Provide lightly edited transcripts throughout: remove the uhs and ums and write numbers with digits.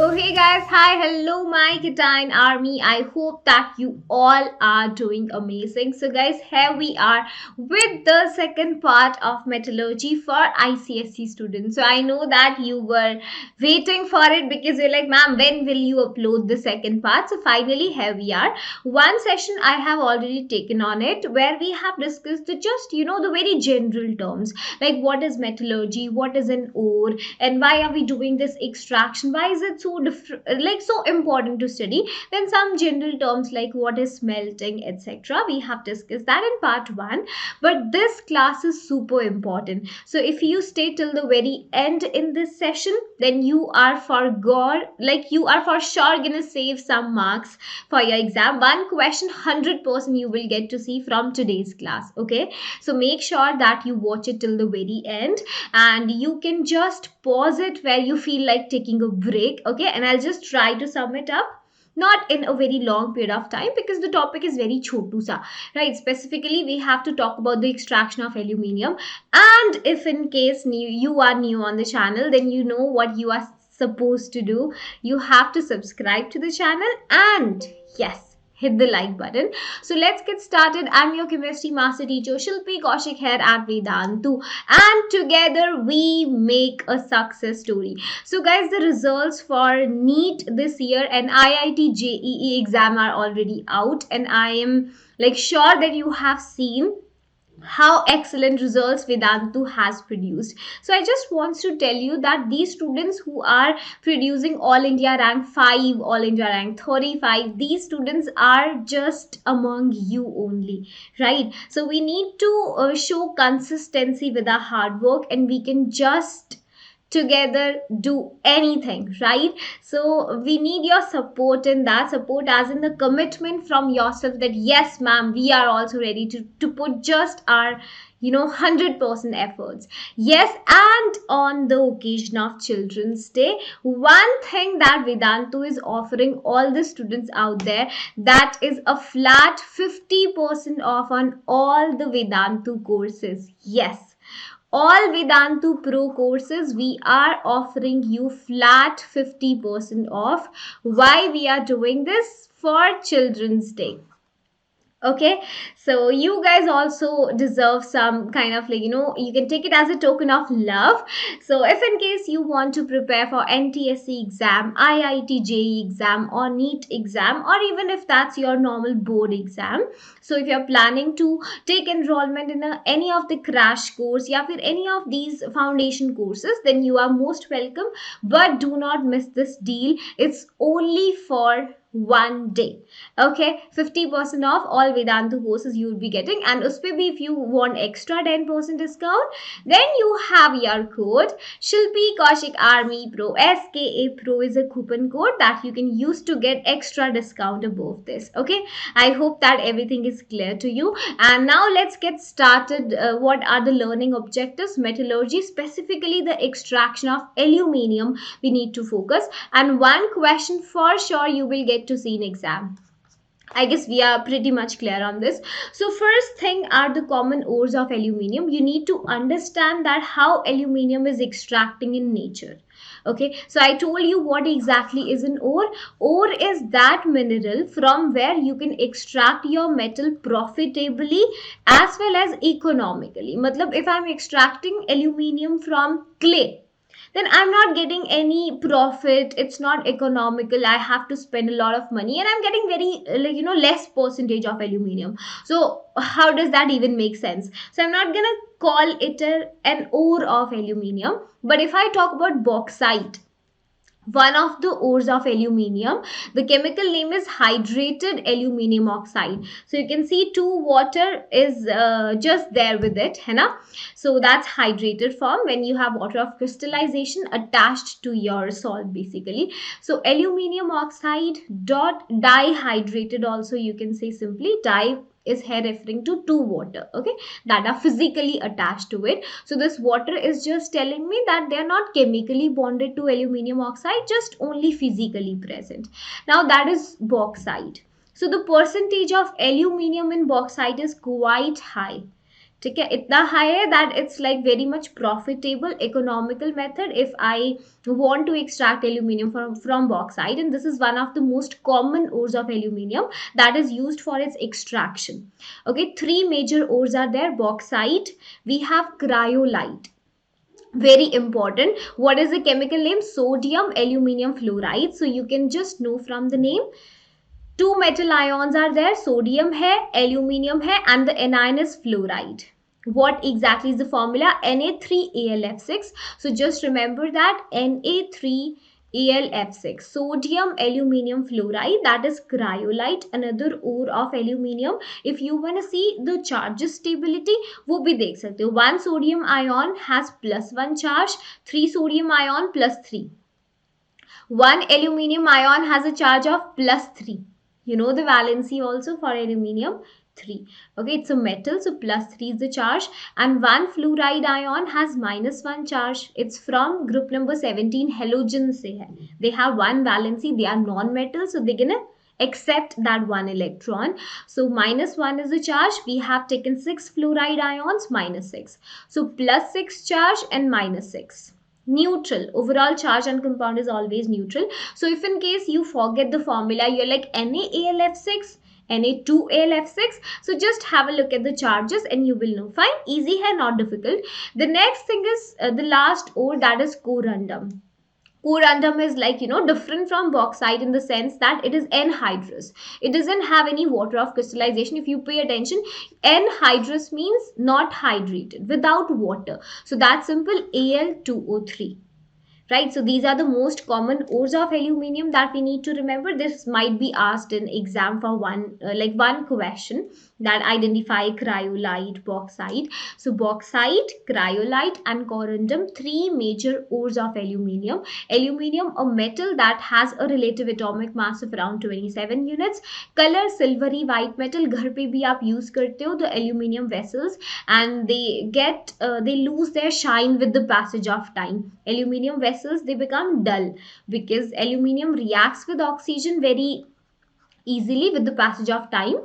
Oh, hey guys, hi, hello, my Kitine army. I hope that you all are doing amazing. So, guys, here we are with the second part of metallurgy for ICSE students. So, I know that you were waiting for it because you're like, ma'am, when will you upload the second part? So, finally, here we are. One session I have already taken on it where we have discussed the very general terms like what is metallurgy, what is an ore, and why are we doing this extraction, why is it so so important to study. Then some general terms like what is smelting, etc., we have discussed that in part 1. But this class is super important, so if you stay till the very end in this session, then you are for god, like you are for sure gonna save some marks for your exam. One question 100% you will get to see from today's class. Okay, so make sure that you watch it till the very end, and you can just pause it where you feel like taking a break. Okay, and I'll just try to sum it up, not in a very long period of time because the topic is very chotu sa, right? Specifically we have to talk about the extraction of aluminium. And if in case you are new on the channel, then you know what you are supposed to do. You have to subscribe to the channel and yes, hit the like button. So let's get started. I'm your chemistry master teacher Shilpi Kaushik here at Vedantu, and together we make a success story. So guys, the results for NEET this year and IIT JEE exam are already out, and I am like sure that you have seen how excellent results Vedantu has produced. So I just want to tell you that these students who are producing All India rank 5, All India rank 35, these students are just among you only, right? So we need to show consistency with our hard work, and we can just together do anything, right? So we need your support in that, support as in the commitment from yourself that yes ma'am, we are also ready to put just our 100% efforts. Yes, and on the occasion of Children's Day, one thing that Vedantu is offering all the students out there, that is a flat 50% off on all the Vedantu courses. Yes, all Vedantu Pro courses, we are offering you flat 50% off. Why we are doing this? For Children's Day. Okay, so you guys also deserve some kind of you can take it as a token of love. So if in case you want to prepare for NTSC exam, IIT JEE exam, or NEET exam, or even if that's your normal board exam, so if you're planning to take enrollment in any of the crash course, yeah, for any of these foundation courses, then you are most welcome. But do not miss this deal. It's only for one day. Okay, 50% off all Vedantu courses you will be getting, and uspe bhi if you want extra 10% discount, then you have your code Shilpi Kaushik Army Pro. SKA Pro is a coupon code that you can use to get extra discount above this. Okay, I hope that everything is clear to you. And now let's get started. What are the learning objectives? Metallurgy, specifically the extraction of aluminium, we need to focus. And one question for sure you will get to see in exam. I guess we are pretty much clear on this. So first thing are the common ores of aluminium. You need to understand that how aluminium is extracting in nature. Okay, so I told you what exactly is an ore. Ore is that mineral from where you can extract your metal profitably as well as economically. Matlab, if I'm extracting aluminium from clay, then I'm not getting any profit. It's not economical. I have to spend a lot of money, and I'm getting very less percentage of aluminium. So how does that even make sense? So I'm not gonna call it an ore of aluminium. But if I talk about bauxite, one of the ores of aluminium, the chemical name is hydrated aluminium oxide. So you can see two water is just there with it, है ना? So that's hydrated form when you have water of crystallization attached to your salt basically. So aluminium oxide dot dihydrated, also you can say simply. Di is here referring to two water, okay, that are physically attached to it. So this water is just telling me that they are not chemically bonded to aluminium oxide, just only physically present. Now that is bauxite. So the percentage of aluminium in bauxite is quite high. ठीक है, इतना high है that it's like very much profitable economical method if I want to extract aluminium from bauxite, and this is one of the most common ores of aluminium that is used for its extraction. Okay, three major ores are there: bauxite, we have cryolite. Very important. What is the chemical name? Sodium aluminium fluoride. So you can just know from the name, two metal ions are there, sodium hai, aluminium hai, and the anion is fluoride. What exactly is the formula? Na3Alf6. So just remember that, Na3Alf6, sodium aluminium fluoride, that is cryolite, another ore of aluminium. If you want to see the charges stability, वो भी देख सकते हो. One sodium ion has +1 charge, three sodium ion +3. One aluminium ion has a charge of +3. You know the valency also for aluminium, 3. Okay, it's a metal, so +3 is the charge. And one fluoride ion has -1 charge. It's from group number 17, halogen se hai. They have one valency, they are non-metal, so they're gonna accept that one electron. So -1 is the charge. We have taken 6 fluoride ions, -6. So +6 charge and -6. Neutral. Overall charge on compound is always neutral. So if in case you forget the formula, you're like NaAlF6, Na2Alf6, so just have a look at the charges and you will know. Fine, easy hai, not difficult. The next thing is the last ore, that is corundum. Corundum is like, different from bauxite in the sense that it is anhydrous. It doesn't have any water of crystallization. If you pay attention, anhydrous means not hydrated, without water. So that's simple, Al2O3. Right, so these are the most common ores of aluminium that we need to remember. This might be asked in exam for one question, that identify cryolite, bauxite. So bauxite, cryolite and corundum, three major ores of aluminium. Aluminium, a metal that has a relative atomic mass of around 27 units. Color silvery white metal, घर पे भी आप use करते हो, the aluminium vessels, and they lose their shine with the passage of time. Aluminium vessels, they become dull because aluminium reacts with oxygen very easily with the passage of time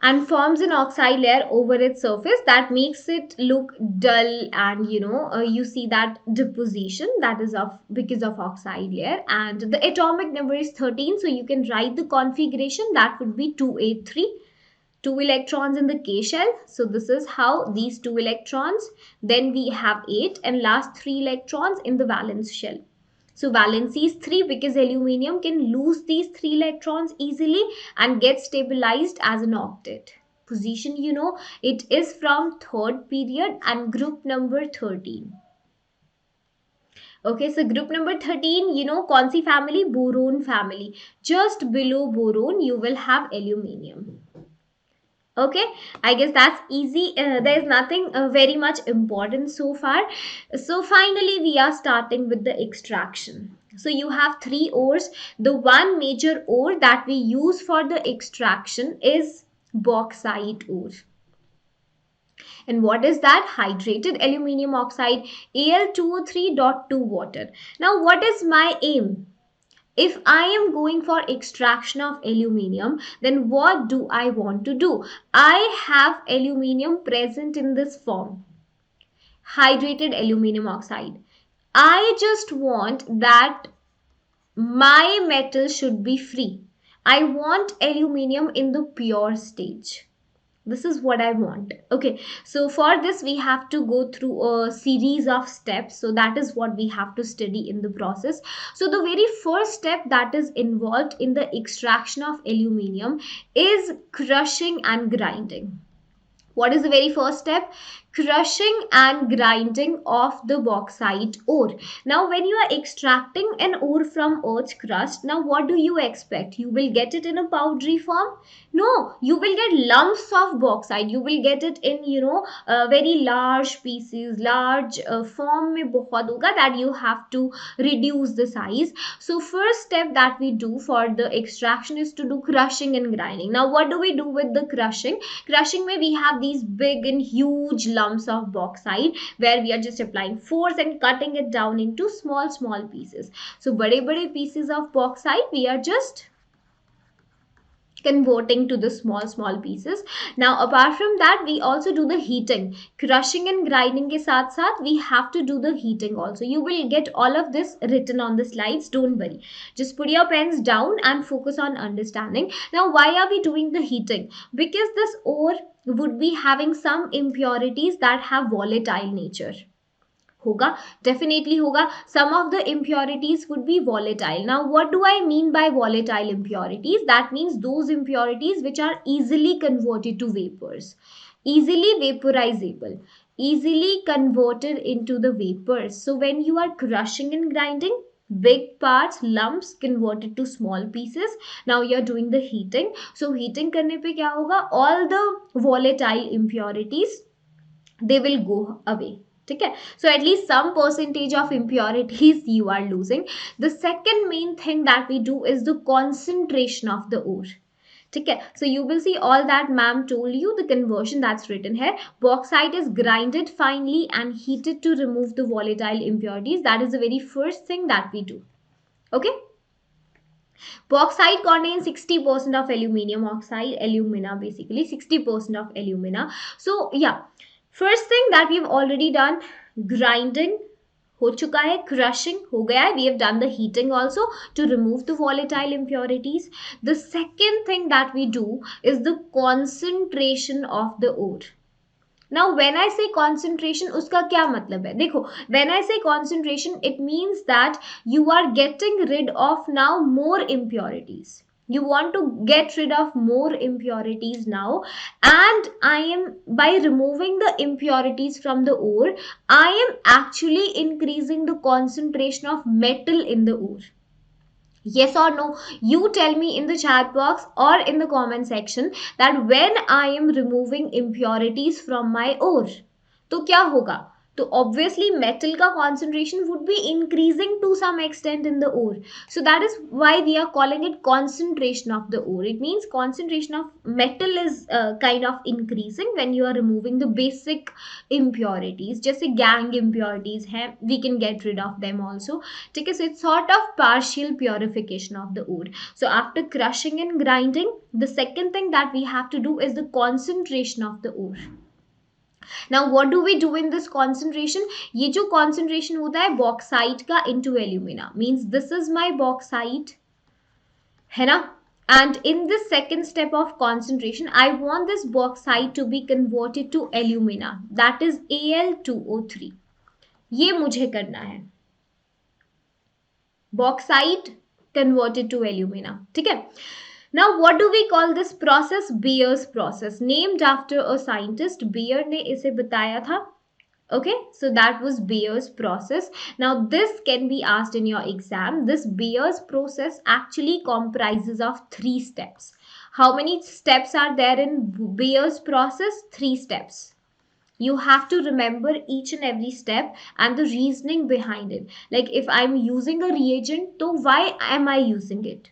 and forms an oxide layer over its surface that makes it look dull, and you see that deposition, that is of because of oxide layer. And the atomic number is 13, so you can write the configuration, that would be 2A3. 2 electrons in the K shell. So this is how these 2 electrons. Then we have 8 and last 3 electrons in the valence shell. So valency is 3 because aluminium can lose these 3 electrons easily and get stabilized as an octet. Position, it is from third period and group number 13. Okay, so group number 13, kaun si family? Boron family. Just below boron, you will have aluminium. Okay, I guess that's easy. There is nothing very much important so far. So finally we are starting with the extraction. So you have three ores. The one major ore that we use for the extraction is bauxite ore. And what is that? Hydrated aluminium oxide, Al2O3.2 water. Now what is my aim? If I am going for extraction of aluminium, then what do I want to do? I have aluminium present in this form, hydrated aluminium oxide. I just want that my metal should be free. I want aluminium in the pure stage. This is what I want. Okay, so for this we have to go through a series of steps. So that is what we have to study in the process. So the very first step that is involved in the extraction of aluminium is crushing and grinding. What is the very first step? Crushing and grinding of the bauxite ore. Now when you are extracting an ore from earth's crust, now what do you expect? You will get it in a powdery form? No, you will get lumps of bauxite. You will get it in very large pieces, large form mein bahut hoga, that you have to reduce the size. So first step that we do for the extraction is to do crushing and grinding. Now what do we do with the crushing? Crushing mein we have these big and huge lumps of bauxite where we are just applying force and cutting it down into small pieces. So bade pieces of bauxite we are just converting to the small pieces. Now apart from that, we also do the heating. Crushing and grinding ke sath sath we have to do the heating also. You will get all of this written on the slides, don't worry. Just put your pens down and focus on understanding. Now why are we doing the heating? Because this ore would be having some impurities that have volatile nature. होगा, definitely होगा. Some of the impurities would be volatile. Now what do I mean by volatile impurities? That means those impurities which are easily converted to vapors, easily vaporizable, easily converted into the vapors. So when you are crushing and grinding, big parts, lumps converted to small pieces, now you're doing the heating. So heating करने पे क्या होगा, all the volatile impurities, they will go away. ठीक है, so at least some percentage of impurities you are losing. The second main thing that we do is the concentration of the ore. ठीक है, so you will see all that ma'am told you, the conversion that's written here. Bauxite is grinded finely and heated to remove the volatile impurities. That is the very first thing that we do. Okay, bauxite contains 60% of aluminium oxide, alumina basically, 60% of alumina. So yeah, first thing that we've already done, grinding हो चुका है, crushing हो गया है, we have done the heating also to remove the volatile impurities. The second thing that we do is the concentration of the ore. Now when I say concentration, उसका क्या मतलब है? देखो, when I say concentration, it means that you are getting rid of now more impurities. You want to get rid of more impurities now, and I am, by removing the impurities from the ore, I am actually increasing the concentration of metal in the ore. Yes or no? You tell me in the chat box or in the comment section that when I am removing impurities from my ore, तो क्या होगा? तो obviously metal का concentration would be increasing to some extent in the ore. So that is why we are calling it concentration of the ore. It means concentration of metal is kind of increasing when you are removing the basic impurities. जैसे gang impurities हैं, we can get rid of them also. ठीक है, so it's sort of partial purification of the ore. So after crushing and grinding, the second thing that we have to do is the concentration of the ore. Now what do we do in this concentration? ये जो concentration होता है bauxite का into alumina, means this is my bauxite, है ना? And in this second step of concentration, I want this bauxite to be converted to alumina, that is Al2O3. ये मुझे करना है, bauxite converted to alumina. ठीक है, now what do we call this process? Beer's process, named after a scientist. Beer ने इसे बताया था. Okay, so that was Beer's process. Now this can be asked in your exam. This Beer's process actually comprises of 3 steps. How many steps are there in Beer's process? 3 steps. You have to remember each and every step and the reasoning behind it. Like if I'm using a reagent, so why am I using it?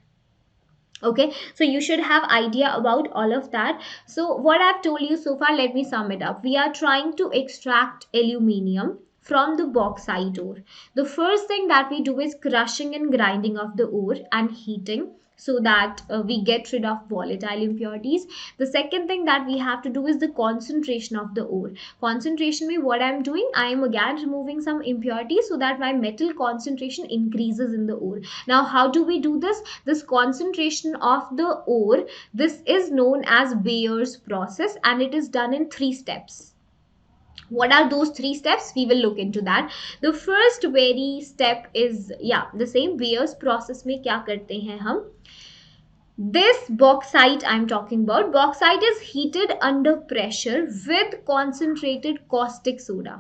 Okay, so you should have idea about all of that. So what I've told you so far, let me sum it up. We are trying to extract aluminium from the bauxite ore. The first thing that we do is crushing and grinding of the ore and heating, so that we get rid of volatile impurities. The second thing that we have to do is the concentration of the ore. Concentration means what I'm doing, I am again removing some impurities so that my metal concentration increases in the ore. Now how do we do this? This concentration of the ore, this is known as Beer's process, and it is done in 3 steps. What are those 3 steps? We will look into that. The first very step is, yeah, the same. Beer's process में क्या करते हैं हम? This bauxite I'm talking about, bauxite is heated under pressure with concentrated caustic soda.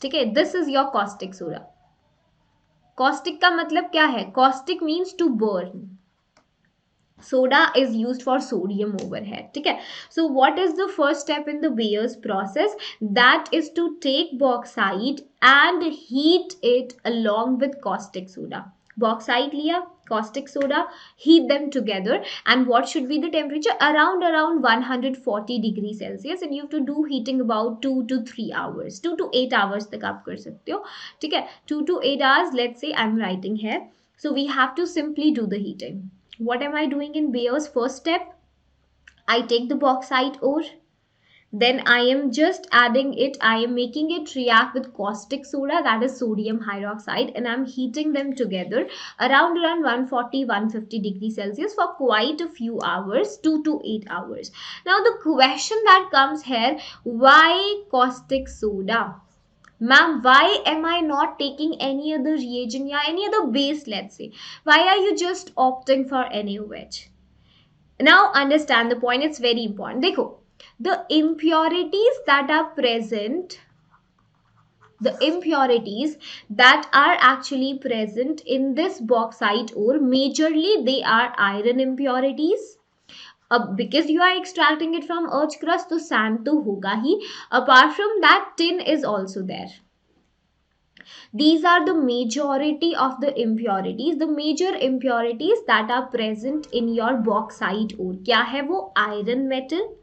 ठीक है, this is your caustic soda. Caustic का मतलब क्या है? Caustic means to burn. Soda is used for sodium over here. ठीक है, so what is the first step in the Beer's process? That is to take bauxite and heat it along with caustic soda. Bauxite लिया, caustic soda, heat them together, and what should be the temperature? Around 140 degrees Celsius, and you have to do heating about 2 to 3 hours. 2 to 8 hours तक आप कर सकते हो. ठीक है, 2 to 8 hours, let's say I'm writing here. So we have to simply do the heating. What am I doing in Bayer's first step? I take the bauxite ore, then I am just adding it, I am making it react with caustic soda, that is sodium hydroxide, and I'm heating them together around 140 150 degrees Celsius for quite a few hours, 2 to 8 hours. Now the question that comes here, why caustic soda? Ma'am, why am I not taking any other reagent or any other base, let's say? Why are you just opting for NaOH? Now understand the point, it's very important. देखो, the impurities that are present, the impurities that are actually present in this bauxite ore, majorly they are iron impurities. Because you are extracting it from earth crust, तो sand तो होगा ही. Apart from that, tin is also there. These are the majority of the impurities. The major impurities that are present in your bauxite ore. क्या है वो? Iron metal,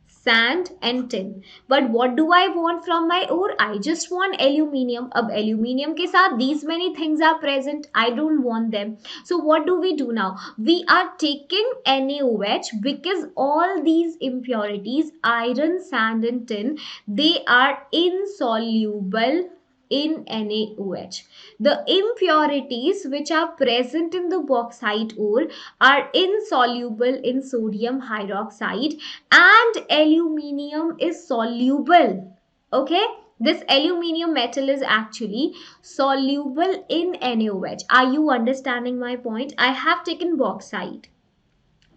sand and tin. But what do I want from my ore? I just want aluminium. अब aluminium के साथ these many things are present. I don't want them. So what do we do now? We are taking NaOH because all these impurities, iron, sand and tin, they are insoluble in NaOH. The impurities which are present in the bauxite ore are insoluble in sodium hydroxide, and aluminium is soluble. Okay, this aluminium metal is actually soluble in NaOH. Are you understanding my point? I have taken bauxite,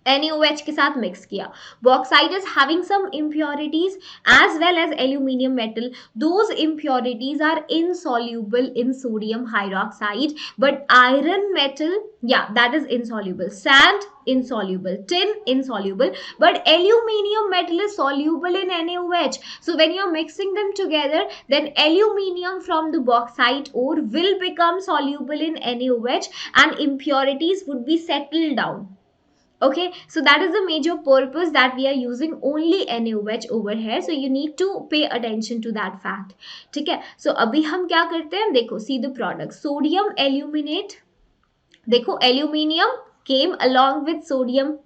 NaOH के साथ mix किया. Bauxite is having some impurities as well as aluminium metal. Those impurities are insoluble in sodium hydroxide, but iron metal, yeah, that is insoluble. Sand, insoluble. Tin, insoluble. But aluminium metal is soluble in NaOH. So when you're mixing them together, then aluminium from the bauxite ore will become soluble in NaOH and impurities would be settled down. Okay, so that is the major purpose that we are using only NaOH over here. So you need to pay attention to that fact. ठीक है, so अभी हम क्या करते हैं, देखो, see the product. Sodium aluminate, देखो, aluminium came along with sodium,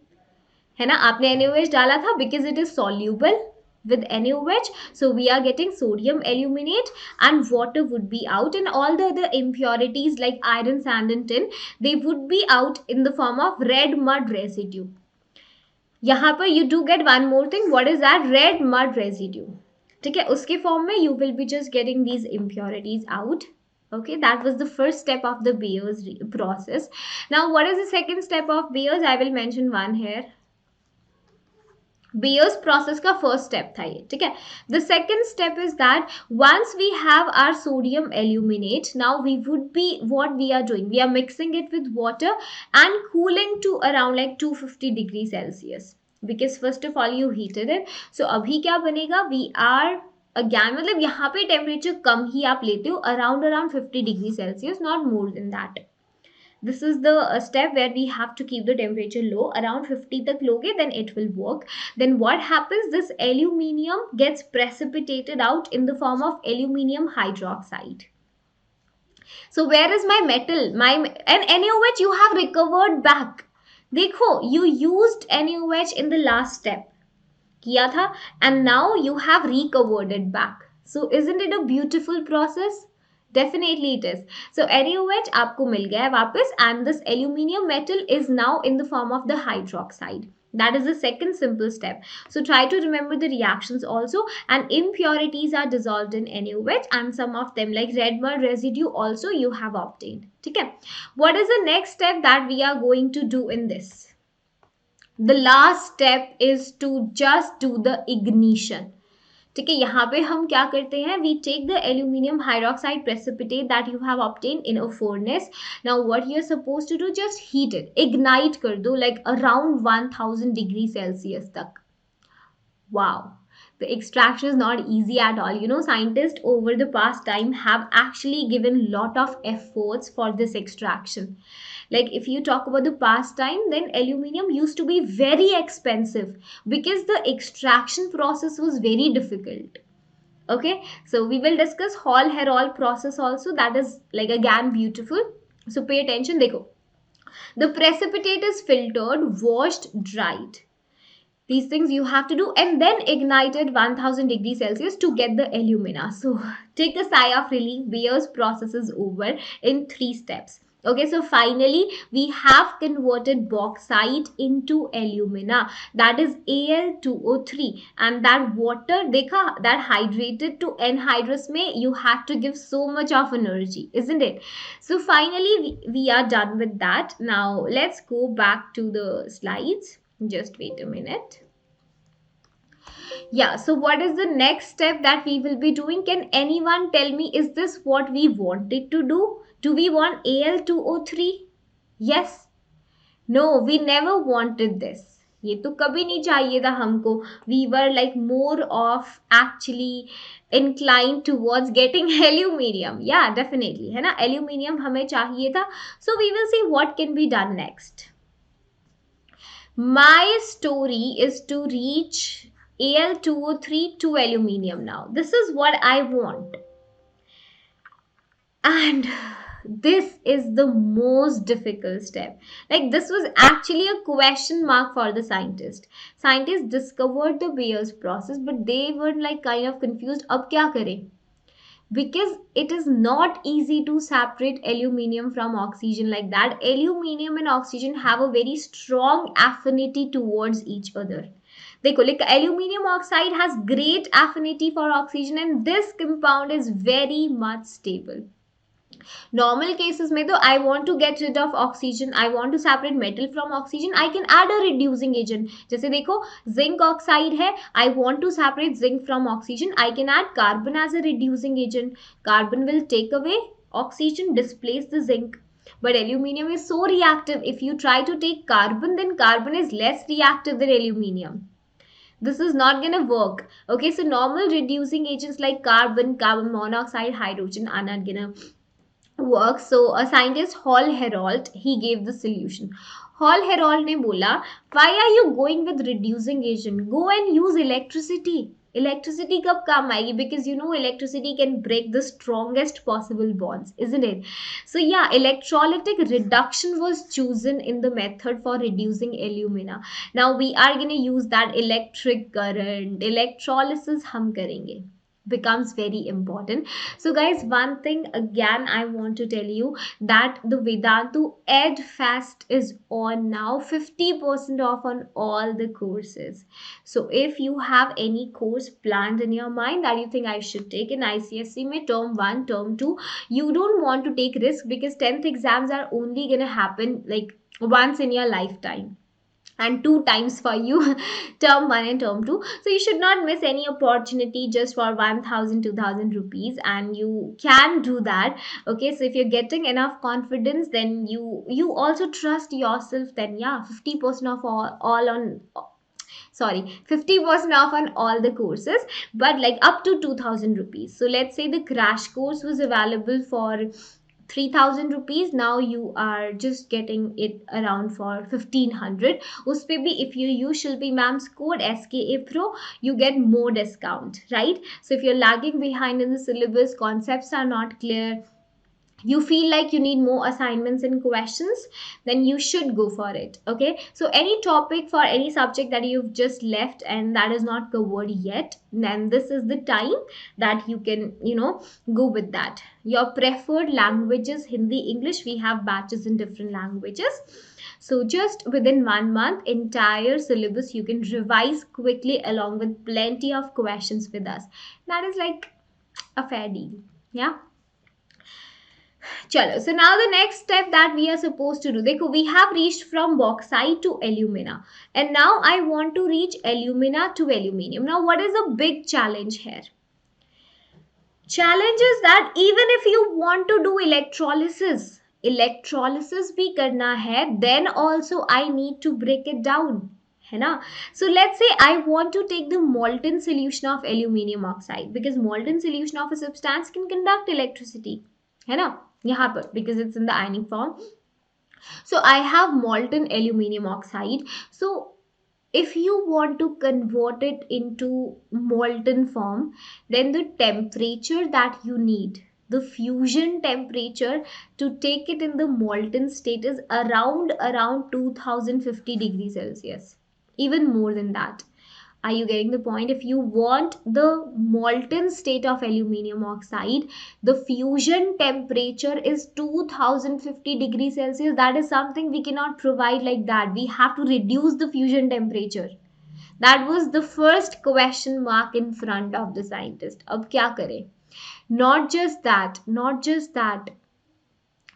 है ना, आपने NaOH डाला था because it is soluble with NaOH. So we are getting sodium aluminate and water would be out, and all the other impurities like iron, sand and tin, they would be out in the form of red mud residue. यहाँ पर you do get one more thing. What is that? Red mud residue. ठीक है, उसके form में you will be just getting these impurities out. Okay, that was the first step of the Bayer's process. Now what is the second step of Bayer's? I will mention one here. Bayer's process का first step था ये, ठीक है. The second step is that once we have our sodium aluminate, now we would be, what we are doing, we are mixing it with water and cooling to around like 250 degrees Celsius, because first of all you heated it. So अभी क्या बनेगा, we are again, मतलब यहाँ पे temperature कम ही आप लेते हो, around 50 degrees Celsius, not more than that. This is the step where we have to keep the temperature low, around 50 tak loge, then it will work. Then what happens, this aluminium gets precipitated out in the form of aluminium hydroxide. So where is my metal, my and NaOH you have recovered back. देखो, you used NaOH in the last step किया था, and now you have recovered it back. So isn't it a beautiful process? Definitely it is. So NaOH आपको मिल गया है वापस, and this aluminium metal is now in the form of the hydroxide. That is the second simple step. So try to remember the reactions also, and impurities are dissolved in NaOH, and some of them like red mud residue also you have obtained. Okay. What is the next step that we are going to do in this? The last step is to just do the ignition. ठीक है, यहाँ पे हम क्या करते हैं, we take the aluminium hydroxide precipitate that you have obtained in a furnace. Now what you're supposed to do, just heat it, ignite कर दो like around 1000 degrees Celsius तक. Wow, the extraction is not easy at all. You know, scientists over the past time have actually given lot of efforts for this extraction. Like if you talk about the past time, then aluminium used to be very expensive because the extraction process was very difficult. Okay, so we will discuss Hall Heroult process also, that is like again beautiful. So pay attention. देखो, The precipitate is filtered, washed, dried. These things you have to do, and then ignite at 1000 degrees Celsius to get the alumina. So take a sigh of relief. Weir's process is over in 3 steps. Okay, so finally we have converted bauxite into alumina, that is Al2O3, and that water dekha, that hydrated to anhydrous mein you had to give so much of energy, isn't it? So finally we are done with that. Now let's go back to the slides. Just wait a minute. Yeah, so what is the next step that we will be doing? Can anyone tell me, is this what we wanted to do? Do we want Al2O3? Yes? No, we never wanted this. ये तो कभी नहीं चाहिए था हमको. We were like more of actually inclined towards getting aluminium. Yeah, definitely, है ना? Aluminium हमें चाहिए था. So we will see what can be done next. My story is to reach Al2O3 to aluminium now. This is what I want. And this is the most difficult step. Like, this was actually a question mark for the scientist. Scientists discovered the Bayer's process, but they were like kind of confused. Ab kya kare? Because it is not easy to separate aluminium from oxygen like that. Aluminium and oxygen have a very strong affinity towards each other. देखो, like aluminium oxide has great affinity for oxygen, and this compound is very much stable. Normal cases में तो I want to get rid of oxygen, I want to separate metal from oxygen, I can add a reducing agent. जैसे देखो zinc oxide है, I want to separate zinc from oxygen, I can add carbon as a reducing agent. Carbon will take away oxygen, displace the zinc. But aluminium is so reactive. If you try to take carbon, then carbon is less reactive than aluminium. This is not going to work. Okay, so normal reducing agents like carbon, carbon monoxide, hydrogen are not going to work. So a scientist, Hall Herold, he gave the solution. Hall Herold ने बोला, why are you going with reducing agent? Go and use electricity. Electricity कब काम आएगी? Because you know electricity can break the strongest possible bonds, isn't it? So yeah, electrolytic reduction was chosen in the method for reducing alumina. Now we are going to use that electric current. Electrolysis हम करेंगे. Becomes very important. So guys, one thing again I want to tell you, that the Vedantu Ed Fest is on now, 50% off on all the courses. So if you have any course planned in your mind that you think I should take in ICSE mein term 1, term 2, you don't want to take risk, because 10th exams are only going to happen like once in your lifetime, and 2 times for you term 1 and term 2. So you should not miss any opportunity just for 1000 2000 rupees, and you can do that. Okay, so if you're getting enough confidence, then you also trust yourself, then yeah, 50% off all on, sorry, 50% off on all the courses, but like up to 2000 rupees. So let's say the crash course was available for 3000 rupees, now you are just getting it around for 1500. उस पे भी if you use Shilpi ma'am's code SKA Pro, you get more discount, right? So if you're lagging behind in the syllabus, concepts are not clear, you feel like you need more assignments and questions, then you should go for it. Okay, so any topic for any subject that you've just left and that is not covered yet, then this is the time that you can, go with that. Your preferred languages, Hindi, English, we have batches in different languages. So just within 1 month, entire syllabus you can revise quickly along with plenty of questions with us. That is like a fair deal. Yeah. Chalo. So now the next step that we are supposed to do, देखो, we have reached from bauxite to alumina, and now I want to reach alumina to aluminium. Now what is the big challenge here? Challenge is that even if you want to do electrolysis भी करना है, then also I need to break it down. है ना? So let's say I want to take the molten solution of aluminium oxide, because molten solution of a substance can conduct electricity. है ना? यहाँ पर, because it's in the ionic form. So I have molten aluminium oxide. So if you want to convert it into molten form, then the temperature that you need, the fusion temperature to take it in the molten state is around 2050 degrees Celsius, even more than that. Are you getting the point? If you want the molten state of aluminium oxide, the fusion temperature is 2050 degrees Celsius. That is something we cannot provide like that. We have to reduce the fusion temperature. That was the first question mark in front of the scientist. अब क्या करें? Not just that,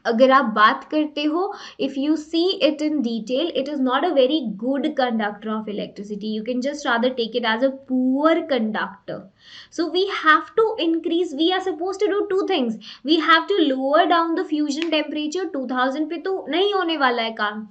अगर आप बात करते हो, if you see it in detail, it is not a very good conductor of electricity. You can just rather take it as a poor conductor. So we have to increase, we are supposed to do two things. We have to lower down the fusion temperature. 2000 पे तो नहीं होने वाला है काम.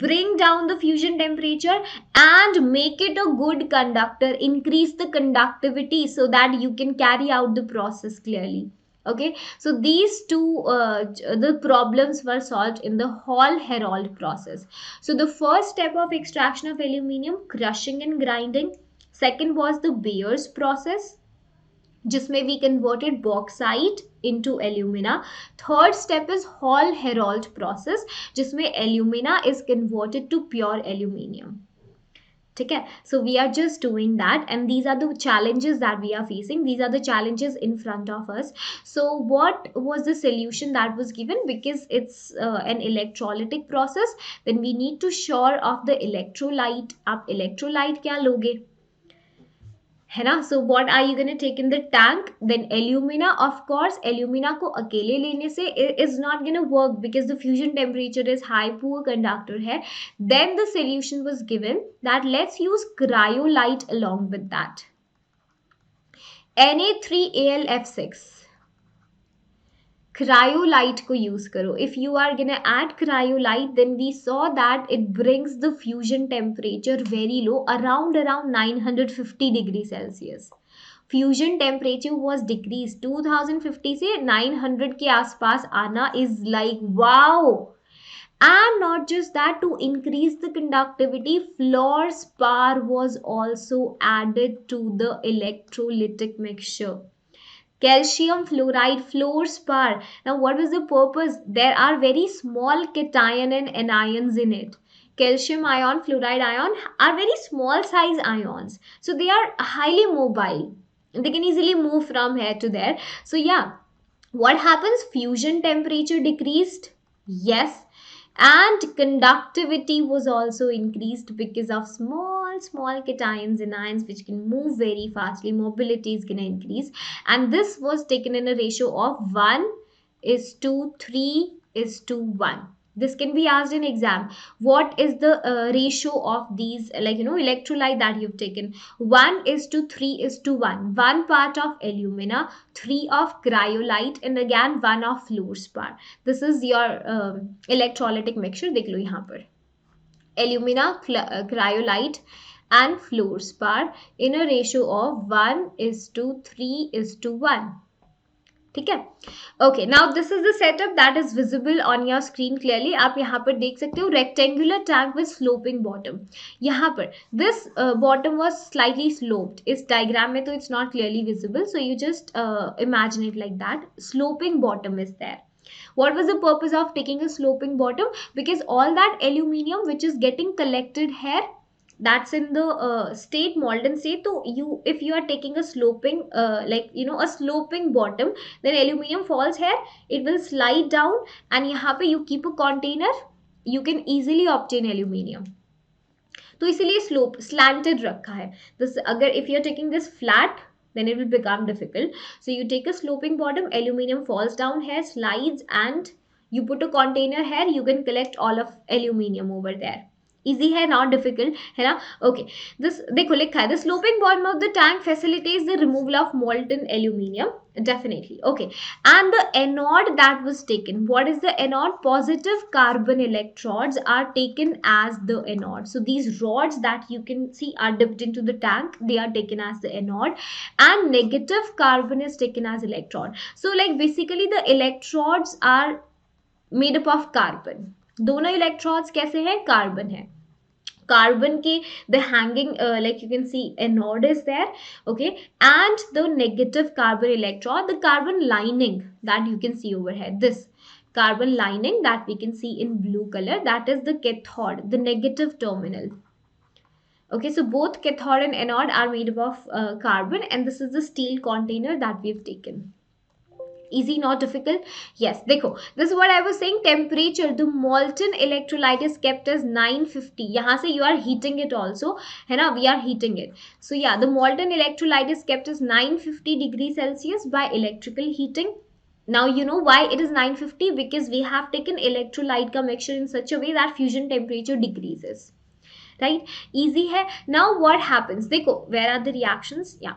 Bring down the fusion temperature and make it a good conductor. Increase the conductivity so that you can carry out the process clearly. Okay, so these two the problems were solved in the Hall-Héroult process. So the first step of extraction of aluminium, crushing and grinding. Second was the Bayer's process, जिसमें we converted bauxite into alumina. Third step is Hall-Héroult process, जिसमें alumina is converted to pure aluminium. ठीक है, so we are just doing that, and these are the challenges that we are facing. These are the challenges in front of us. So what was the solution that was given? Because it's an electrolytic process, then we need to shore off the electrolyte. आप electrolyte क्या लोगे, है ना? So what are you going to take in the tank? Then alumina. Of course, alumina को अकेले लेने से is not going to work because the fusion temperature is high, poor conductor है. Then the solution was given that let's use cryolite along with that. Na3Al(F6). Cryolite को use करो. If you are gonna add cryolite, then we saw that it brings the fusion temperature very low, around 950 degrees Celsius. Fusion temperature was decreased. 2050 से 900 के आसपास आना is like wow. And not just that, to increase the conductivity, fluorspar was also added to the electrolytic mixture. Calcium fluoride, fluorspar. Now what was the purpose? There are very small cation and anions in it. Calcium ion, fluoride ion are very small size ions. So they are highly mobile. They can easily move from here to there. So yeah, what happens? Fusion temperature decreased. Yes. And conductivity was also increased because of small cations and ions which can move very fastly. Mobility is going to increase, and this was taken in a ratio of 1:3:1. This can be asked in exam. What is the ratio of these, like electrolyte that you've taken? 1:3:1. 1 part of alumina, 3 of cryolite, and again 1 of fluorspar. This is your electrolytic mixture. देख लो यहाँ पर alumina, cryolite and fluorspar in a ratio of 1:3:1. ठीक है. Okay, now this is the setup that is visible on your screen clearly. आप यहाँ पर देख सकते हो rectangular tank with sloping bottom. यहाँ पर this bottom was slightly sloped. इस diagram में तो it's not clearly visible, so you just imagine it like that. Sloping bottom is there. What was the purpose of taking a sloping bottom? Because all that aluminium which is getting collected here, that's in the state molten state. So if you are taking a sloping a sloping bottom, then aluminium falls here, it will slide down, and यहाँ पे you keep a container, you can easily obtain aluminium. तो इसीलिए slope slanted रखा है. This अगर if you are taking this flat, then it will become difficult. So you take a sloping bottom, aluminium falls down here, slides, and you put a container here, you can collect all of aluminium over there. Easy है, not difficult, है ना? Okay, this देखो लिखा है, the sloping bottom of the tank facilitates the removal of molten aluminium. Definitely. Okay, and the anode that was taken, what is the anode? Positive carbon electrodes are taken as the anode. So these rods that you can see are dipped into the tank, they are taken as the anode, and negative carbon is taken as electrode. So like basically the electrodes are made up of carbon. दोनों electrons कैसे हैं? Carbon है. carbon के the hanging like you can see anode is there, okay, and the negative carbon electron, the carbon lining that you can see over here, this carbon lining that we can see in blue color, that is the cathode, the negative terminal. Okay, so both cathode and anode are made up of carbon, and this is the steel container that we've taken. Easy, not difficult. Yes, देखो, this is what I was saying. Temperature, the molten electrolyte is kept as 950. यहाँ से you are heating it also, है ना, we are heating it. So yeah, the molten electrolyte is kept as 950 degrees Celsius by electrical heating. Now you know why it is 950, because we have taken electrolyte का mixture in such a way that fusion temperature decreases. Right? Easy है. Now what happens? देखो, where are the reactions? Yeah.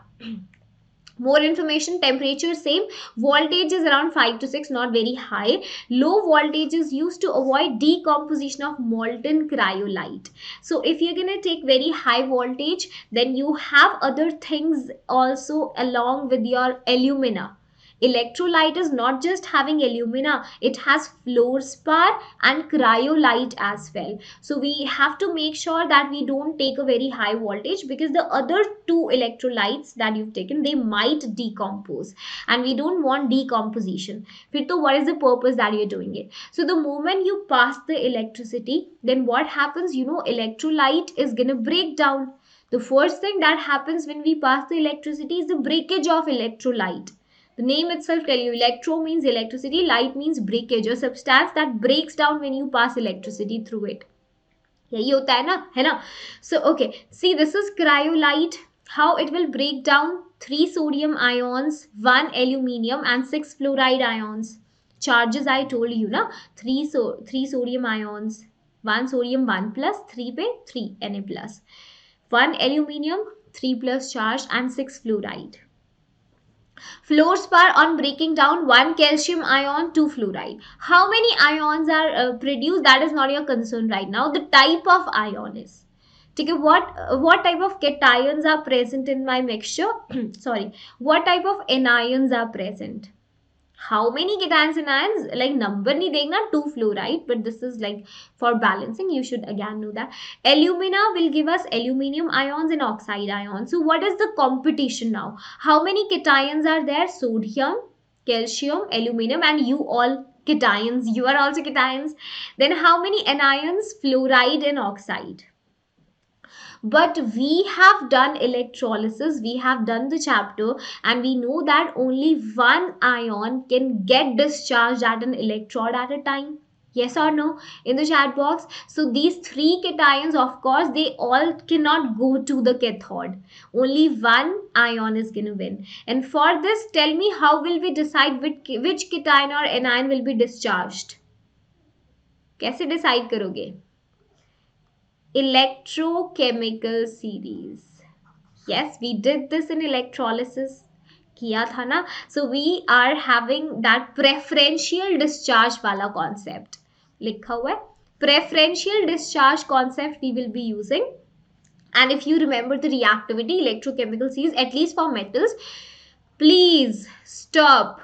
More information, temperature same, voltage is around 5 to 6, not very high. Low voltage is used to avoid decomposition of molten cryolite. So if you're going to take very high voltage, then you have other things also along with your alumina. Electrolyte is not just having alumina, it has fluorspar and cryolite as well. So we have to make sure that we don't take a very high voltage, because the other two electrolytes that you've taken, they might decompose, and we don't want decomposition. So what is the purpose that you're doing it? So the moment you pass the electricity, then what happens? Electrolyte is gonna break down. The first thing that happens when we pass the electricity is the breakage of electrolyte. The name itself tell you, electro means electricity, light means breakage, a substance that breaks down when you pass electricity through it. यही होता है ना, है ना? So okay, see, this is cryolite. How it will break down? 3 sodium ions, 1 aluminium and 6 fluoride ions. Charges I told you na, 3 sodium ions, 1 sodium 1 plus, 3 पे 3 Na plus, 1 aluminium 3 plus charge and 6 fluoride. Fluorspar on breaking down, 1 calcium ion, 2 fluoride. How many ions are produced? That is not your concern right now. The type of ion is. Okay, what type of cations are present in my mixture? Sorry, what type of anions are present? How many cations and ions, like number nahi dekhna, 2 fluoride, but this is like for balancing, you should again know that. Alumina will give us aluminium ions and oxide ions. So what is the competition now? How many cations are there? Sodium, calcium, aluminium, and you all cations, you are also cations. Then how many anions? Fluoride and oxide. But we have done electrolysis, we have done the chapter, and we know that only one ion can get discharged at an electrode at a time. Yes or no in the chat box? So these 3 cations, of course, they all cannot go to the cathode. Only one ion is going to win. And for this, tell me, how will we decide which cation or anion will be discharged? कैसे decide करोगे? Electrochemical series. Yes, we did this in electrolysis. किया था ना? So we are having that preferential discharge वाला concept. लिखा हुआ है. Preferential discharge concept we will be using. And if you remember the reactivity, electrochemical series, at least for metals, please stop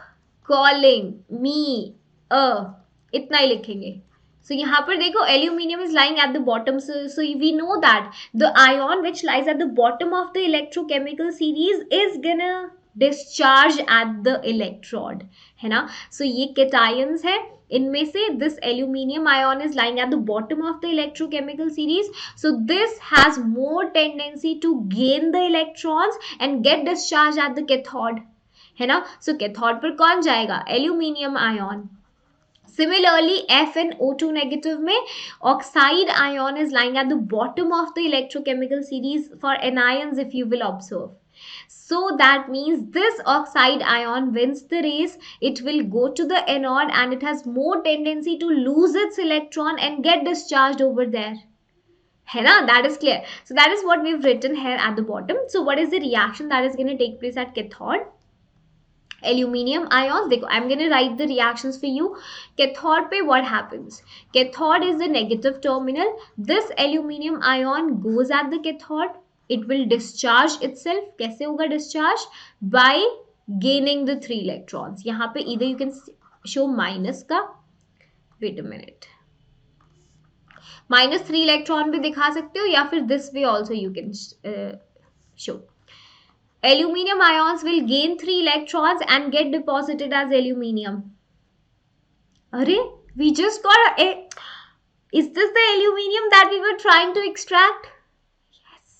calling me इतना ही लिखेंगे. So यहाँ पर देखो, aluminium is lying at the bottom. So we know that the ion which lies at the bottom of the electrochemical series is gonna discharge at the electrode, है ना? So ये cations है. इनमें से this aluminium ion is lying at the bottom of the electrochemical series. So this has more tendency to gain the electrons and get discharged at the cathode, है ना? So cathode पर कौन जाएगा? Aluminium ion. Similarly, FnO2 negative में oxide ion is lying at the bottom of the electrochemical series for anions, if you will observe. So that means this oxide ion wins the race. It will go to the anode and it has more tendency to lose its electron and get discharged over there. है ना? That is clear. So that is what we've written here at the bottom. So what is the reaction that is going to take place at cathode? Aluminium ions. देखो, I'm going to write the reactions for you. Cathode पे what happens? Cathode is the negative terminal. This aluminium ion goes at the cathode. It will discharge itself. कैसे होगा discharge? By gaining the 3 electrons. यहाँ पे either you can show minus का. Wait a minute. -3 electron भी दिखा सकते हो या फिर this way also you can show. Aluminium ions will gain 3 electrons and get deposited as aluminium. Arey, we just got a. Is this the aluminium that we were trying to extract? Yes.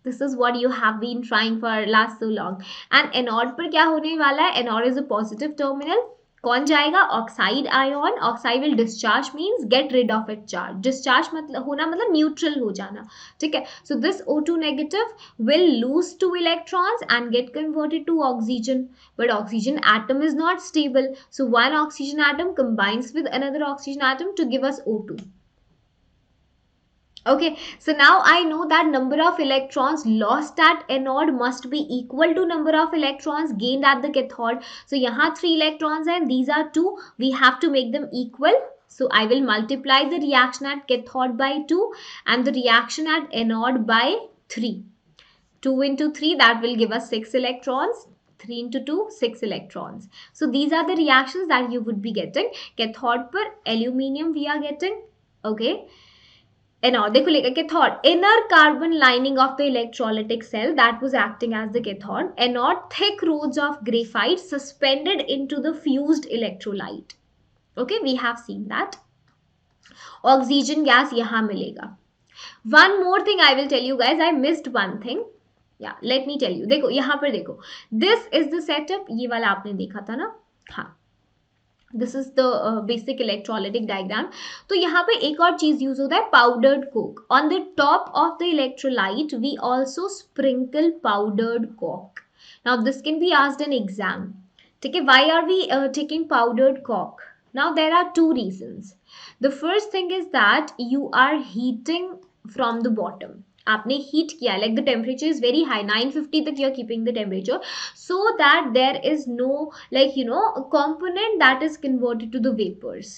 This is what you have been trying for last so long. And anode पर क्या होने वाला है? Anode is a positive terminal. कौन जाएगा? Oxide ion. Oxide will discharge means get rid of it charge. Discharge मतलब होना मतलब न्यूट्रल हो जाना. ठीक है. So this O2 negative will lose 2 electrons and get converted to oxygen. But oxygen atom is not stable. So one oxygen atom combines with another oxygen atom to give us O2. Okay, so now I know that number of electrons lost at anode must be equal to number of electrons gained at the cathode. So यहाँ 3 electrons and these are 2. We have to make them equal. So I will multiply the reaction at cathode by 2 and the reaction at anode by 3. 2 into 3, that will give us 6 electrons. 3 into 2, 6 electrons. So these are the reactions that you would be getting. Cathode per aluminium we are getting. Okay. Anode, देखो लेगा cathode, inner carbon lining of the electrolytic cell that was acting as the cathode. Anode, thick rods of graphite suspended into the fused electrolyte. Okay, we have seen that. Oxygen gas यहाँ मिलेगा. One more thing I will tell you guys, I missed one thing. Yeah, let me tell you. देखो यहाँ पर देखो. This is the setup. ये वाला आपने देखा था ना? हाँ. This is the basic electrolytic diagram. तो यहाँ पे एक और चीज यूज होता है, powdered coke. On the top of the electrolyte we also sprinkle powdered coke. Now this can be asked in exam. ठीक है, why are we taking powdered coke? Now there are two reasons. The first thing is that you are heating from the bottom. आपने heat किया, like the temperature is very high, 950 तक you are keeping the temperature, so that there is no like component that is converted to the vapors.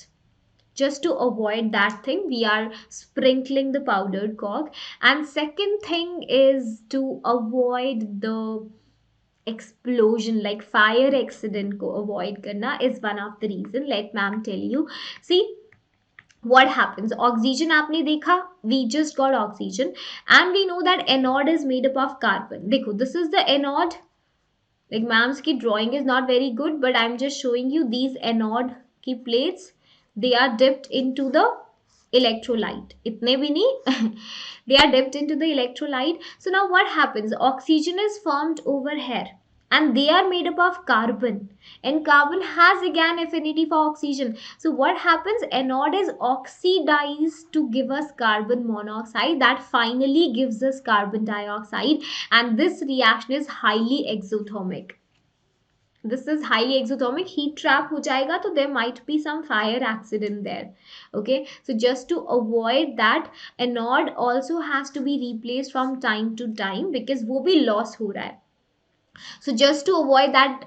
Just to avoid that thing, we are sprinkling the powdered cork. And second thing is to avoid the explosion, like fire accident ko avoid karna is one of the reason. Let ma'am tell you. See what happens. Oxygen आपने देखा, we just got oxygen and we know that anode is made up of carbon. देखो, this is the anode. Like ma'am's की drawing is not very good, but I'm just showing you these anode की plates. They are dipped into the electrolyte. इतने भी नहीं. They are dipped into the electrolyte. So now what happens? Oxygen is formed over here. And they are made up of carbon, and carbon has again affinity for oxygen. So what happens? Anode is oxidized to give us carbon monoxide that finally gives us carbon dioxide, and this reaction is highly exothermic. This is highly exothermic. Heat trap ho jayega, so there might be some fire accident there. Okay, so just to avoid that, anode also has to be replaced from time to time because wo bhi loss ho raha hai. So just to avoid that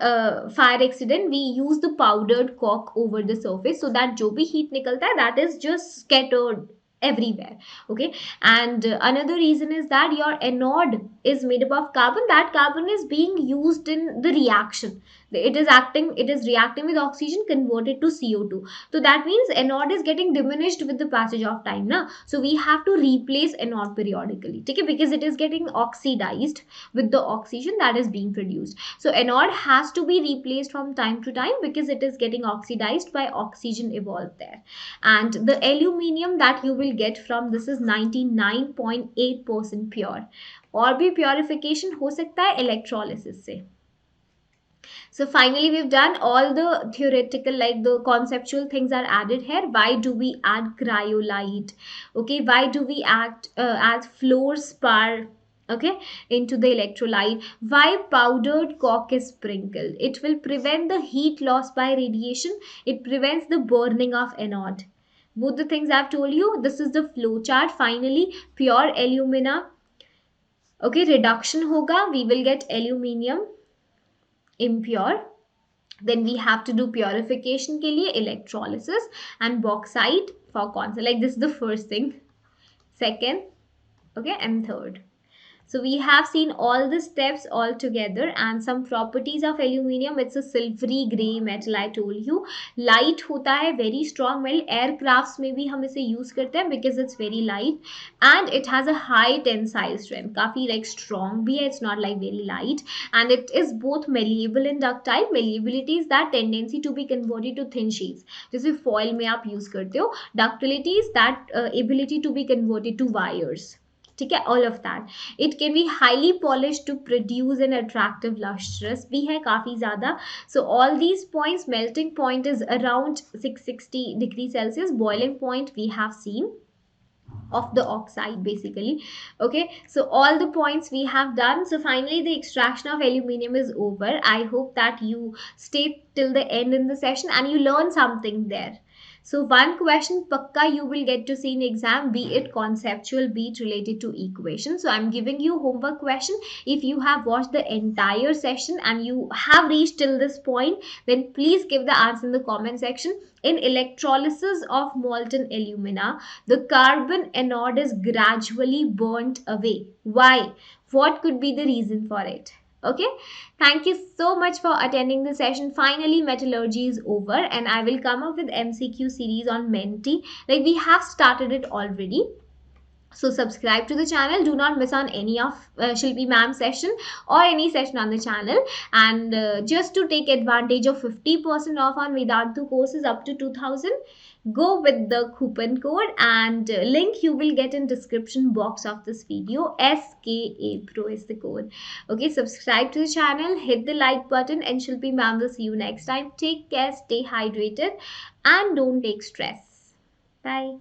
fire accident, we use the powdered cork over the surface so that जो भी heat निकलता है, that is just scattered everywhere. Okay, and another reason is that your anode is made up of carbon. That carbon is being used in the reaction. It is reacting with oxygen converted to CO2. So that means anode is getting diminished with the passage of time na. So we have to replace anode periodically, okay, because it is getting oxidized with the oxygen that is being produced. So anode has to be replaced from time to time because it is getting oxidized by oxygen evolved there. And the aluminium that you will get from this is 99.8% pure. और भी purification हो सकता है electrolysis से. So finally we've done all the theoretical, like the conceptual things are added here. Why do we add cryolite? Okay, why do we add fluorspar, okay, into the electrolyte? Why powdered cork is sprinkled? It will prevent the heat loss by radiation. It prevents the burning of anode. Both the things I've told you. This is the flow chart. Finally, pure alumina, okay, reduction hoga, we will get aluminium impure. Then we have to do purification के लिए electrolysis and bauxite for concept. Like this is the first thing, second, okay, and third. So we have seen all the steps all together, and some properties of aluminium. It's a silvery gray metal, I told you. Light होता है, very strong metal. Aircrafts में भी हम इसे use करते हैं because it's very light, and it has a high tensile strength. काफी like strong भी है, it's not like very light, and it is both malleable and ductile. Malleability is that tendency to be converted to thin sheets, जैसे foil में आप use करते हो. Ductility is that ability to be converted to wires. ठीक है, all of that. It can be highly polished to produce an attractive lustrous भी है काफ़ी ज़्यादा. So all these points, melting point is around 660 degrees Celsius. Boiling point we have seen of the oxide basically. Okay, so all the points we have done. So finally the extraction of aluminium is over. I hope that you stay till the end in the session and you learn something there. So one question pakka you will get to see in exam, be it conceptual, be it related to equation. So I'm giving you homework question. If you have watched the entire session and you have reached till this point, then please give the answer in the comment section. In electrolysis of molten alumina, the carbon anode is gradually burnt away. Why? What could be the reason for it? Okay, thank you so much for attending the session. Finally metallurgy is over, and I will come up with MCQ series on Menti. Like, we have started it already, so subscribe to the channel. Do not miss on any of Shilpi ma'am's session or any session on the channel. And just to take advantage of 50% off on Vedantu courses up to 2000, go with the coupon code, and link you will get in description box of this video. SKA Pro is the code. Okay, subscribe to the channel, hit the like button, and Shilpi ma'am will see you next time. Take care, stay hydrated, and don't take stress. Bye.